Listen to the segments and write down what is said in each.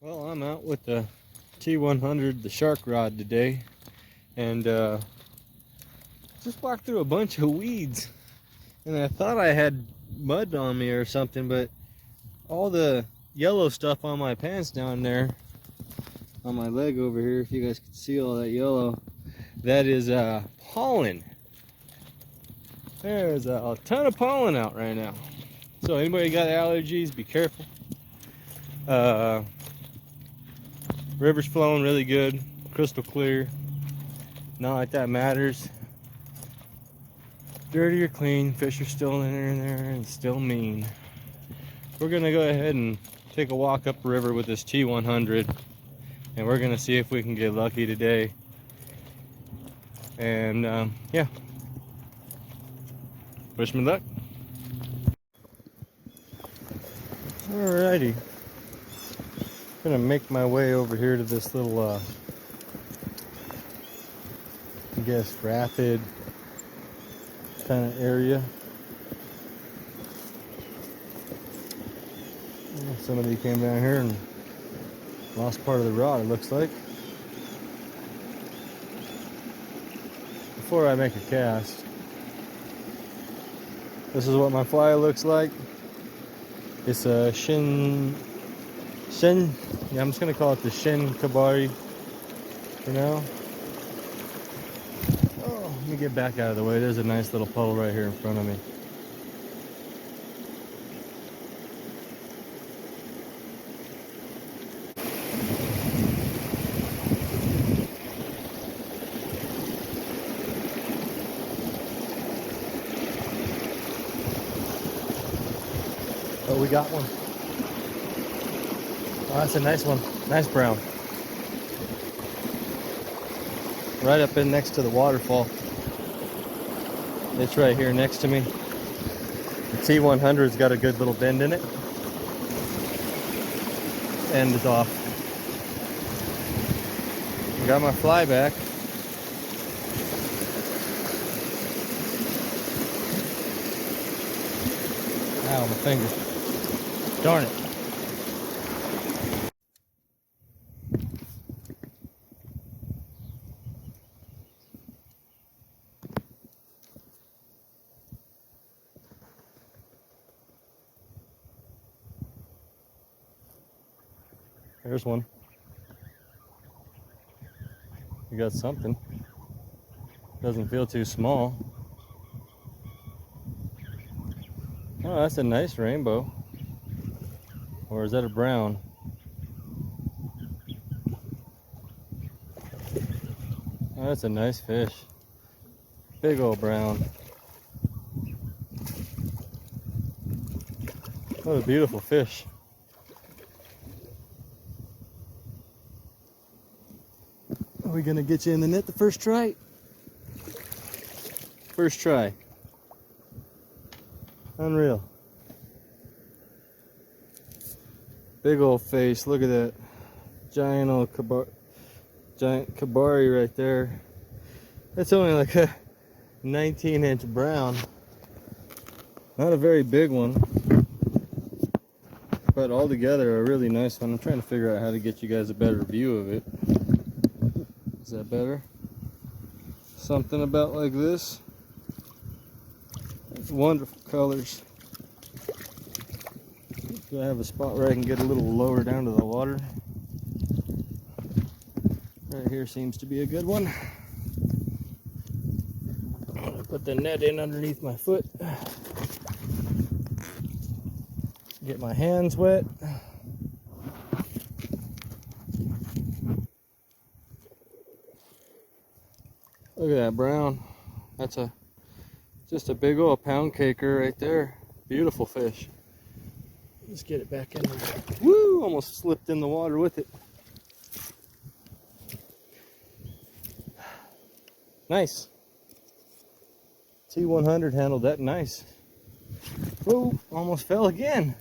Well, I'm out with the T100, the shark rod today, and just walked through a bunch of weeds, and I thought I had mud on me or something, but all the yellow stuff on my pants down there, on my leg over here, if you guys can see all that yellow, that is pollen. There's a ton of pollen out right now. So anybody got allergies, be careful. River's flowing really good, crystal clear. Not like that matters. Dirty or clean, fish are still in there and still mean. We're gonna go ahead and take a walk up river with this T100, and we're gonna see if we can get lucky today. And yeah, wish me luck. Alrighty. Gonna make my way over here to this little I guess rapid kind of area. Somebody came down here and lost part of the rod, it looks like. Before I make a cast, this is what my fly looks like. It's a yeah, I'm just gonna call it the tenkara for now. Oh, let me get back out of the way. There's a nice little puddle right here in front of me. Oh, we got one. Oh, that's a nice one. Nice brown. Right up in next to the waterfall. It's right here next to me. The T100's got a good little bend in it. End is off. Got my fly back. Ow, my finger. Darn it. There's one. You got something. Doesn't feel too small. Oh, that's a nice rainbow. Or is that a brown? Oh, that's a nice fish. Big old brown. What a beautiful fish. Are we gonna get you in the net the first try? First try. Unreal. Big old face. Look at that. Giant old giant kabari right there. That's only like a 19-inch brown. Not a very big one. But altogether a really nice one. I'm trying to figure out how to get you guys a better view of it. Is that better? Something about like this. It's wonderful colors. Do I have a spot where I can get a little lower down to the water? Right here seems to be a good one. I'm gonna put the net in underneath my foot. Get my hands wet. Look at that brown. That's just a big old pound caker right there. Beautiful fish. Let's get it back in there. Woo! Almost slipped in the water with it. Nice. T100 handled that nice. Whoa! Almost fell again.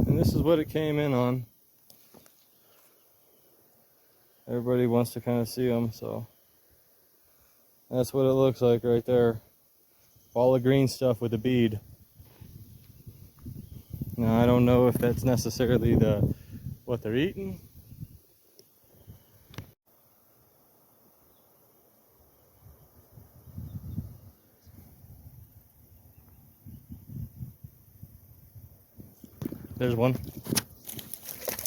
And this is what it came in on. Everybody wants to kind of see them, so that's what it looks like right there. All the green stuff with a bead. Now I don't know if that's necessarily what they're eating. There's one.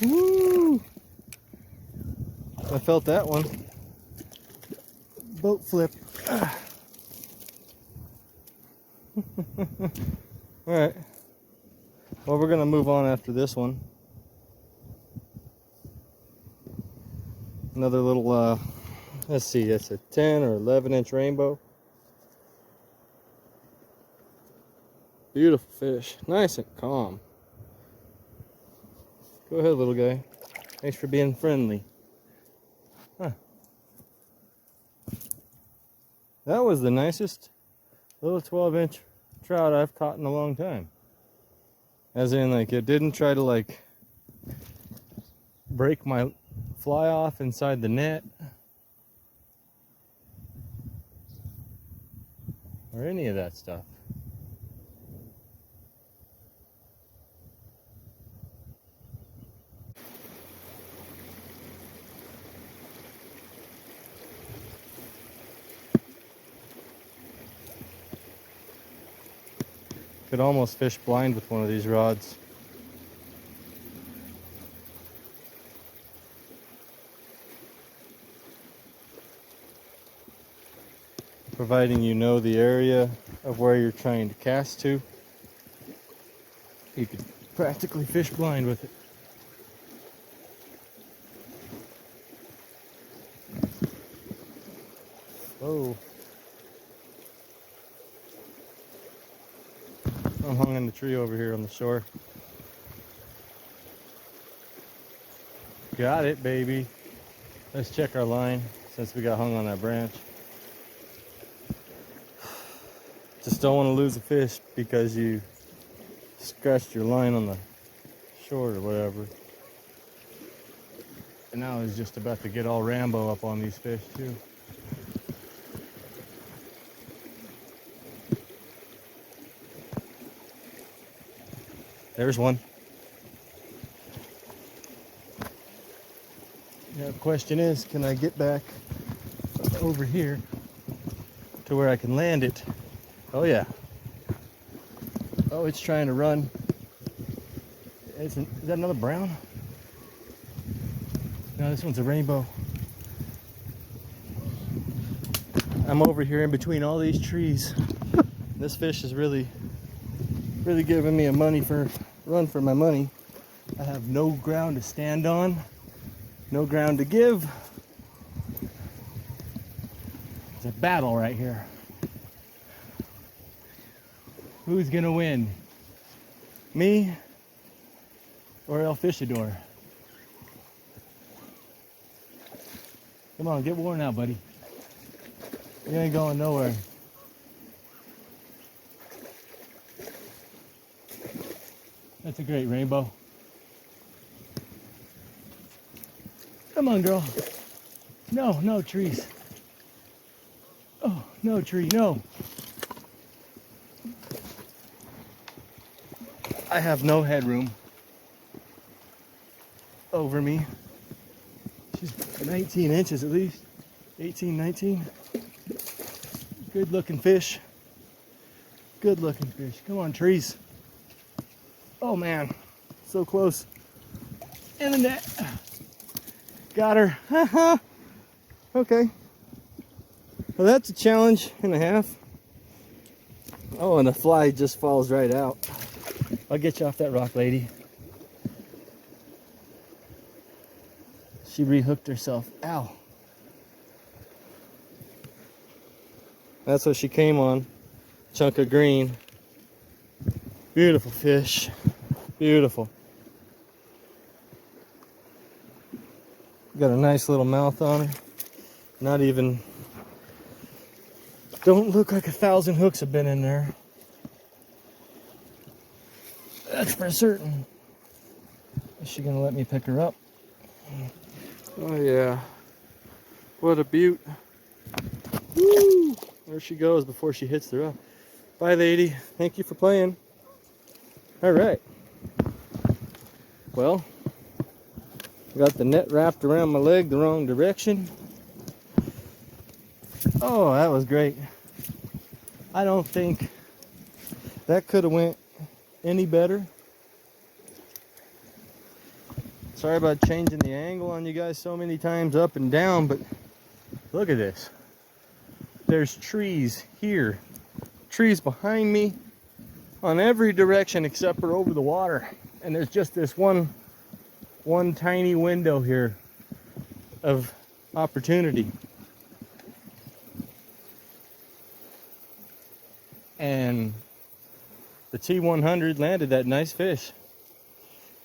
Woo! I felt that one. Boat flip. Alright. Well, we're gonna move on after this one. Another little, let's see, that's a 10 or 11-inch rainbow. Beautiful fish. Nice and calm. Go ahead, little guy. Thanks for being friendly. Huh. That was the nicest little 12-inch trout I've caught in a long time. As in, like, it didn't try to, like, break my fly off inside the net or any of that stuff. Could almost fish blind with one of these rods. Providing you know the area of where you're trying to cast to, you could practically fish blind with it. Oh. I'm hung in the tree over here on the shore. Got it, baby. Let's check our line since we got hung on that branch. Just don't want to lose a fish because you scratched your line on the shore or whatever. And now he's just about to get all Rambo up on these fish too. There's one. Now the question is, can I get back over here to where I can land it? Oh yeah. Oh, it's trying to run. Is that another brown? No, this one's a rainbow. I'm over here in between all these trees. This fish is really giving me a run for my money. I have no ground to stand on, no ground to give. It's a battle right here. Who's gonna win? Me or El Fishador? Come on, get worn out, buddy. You ain't going nowhere. That's a great rainbow. Come on, girl. No, no trees. Oh, no tree, no. I have no headroom over me. She's 19 inches at least. 18, 19. Good looking fish. Good looking fish. Come on, trees. Oh man, so close. In the net. Got her. Okay. Well, that's a challenge and a half. Oh, and the fly just falls right out. I'll get you off that rock, lady. She rehooked herself. Ow. That's what she came on. Chunk of green. Beautiful fish. Beautiful. Got a nice little mouth on her. Not even... Don't look like 1,000 hooks have been in there. That's for certain. Is she gonna let me pick her up? Oh yeah. What a beaut. Woo! There she goes before she hits the rock. Bye, lady. Thank you for playing. All right. Well, got the net wrapped around my leg the wrong direction. Oh, that was great. I don't think that could have went any better. Sorry about changing the angle on you guys so many times up and down, but look at this. There's trees here, trees behind me on every direction except for over the water. And there's just this one tiny window here of opportunity. And the T100 landed that nice fish.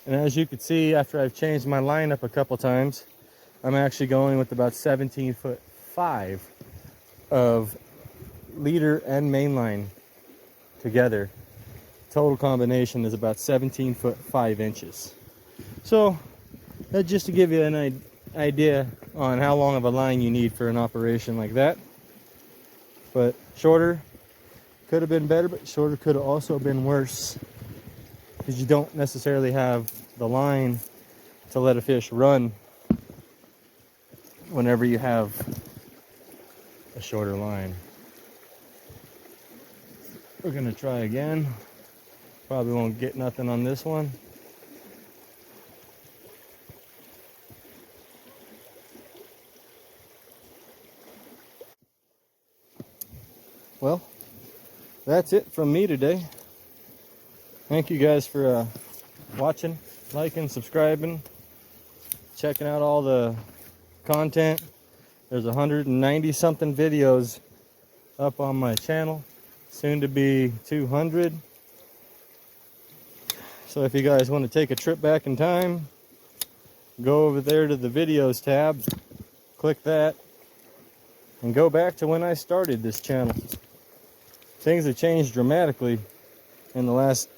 And as you can see, after I've changed my line up a couple times, I'm actually going with about 17'5" of leader and main line together. Total combination is about 17'5". So that's just to give you an idea on how long of a line you need for an operation like that. But shorter could have been better, but shorter could have also been worse, because you don't necessarily have the line to let a fish run whenever you have a shorter line. We're gonna try again. Probably won't get nothing on this one. Well, that's it from me today. Thank you guys for watching, liking, subscribing, checking out all the content. There's 190 something videos up on my channel, soon to be 200. So if you guys want to take a trip back in time, go over there to the videos tab, click that, and go back to when I started this channel. Things have changed dramatically in the last,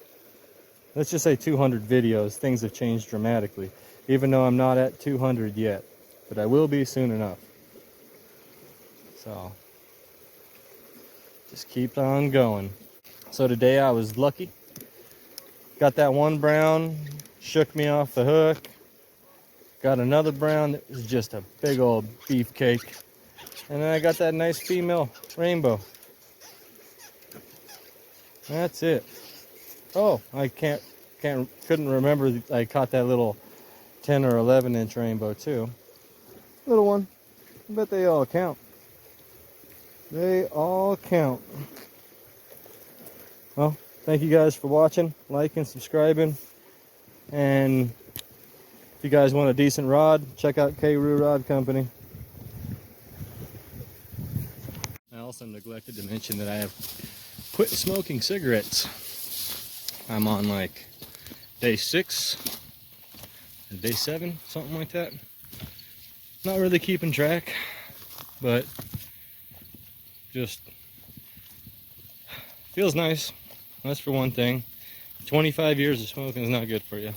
let's just say 200 videos. Things have changed dramatically, even though I'm not at 200 yet, but I will be soon enough. So just keep on going. So today I was lucky. Got that one brown, shook me off the hook. Got another brown that was just a big old beefcake. And then I got that nice female rainbow. That's it. Oh, I couldn't remember I caught that little 10 or 11 inch rainbow too. Little one, but they all count. They all count. Well, thank you guys for watching, liking, subscribing. And if you guys want a decent rod, check out Keiryu Rod Company. I also neglected to mention that I have quit smoking cigarettes. I'm on like day 6 or day 7, something like that. Not really keeping track, but just feels nice. That's for one thing. 25 years of smoking is not good for you.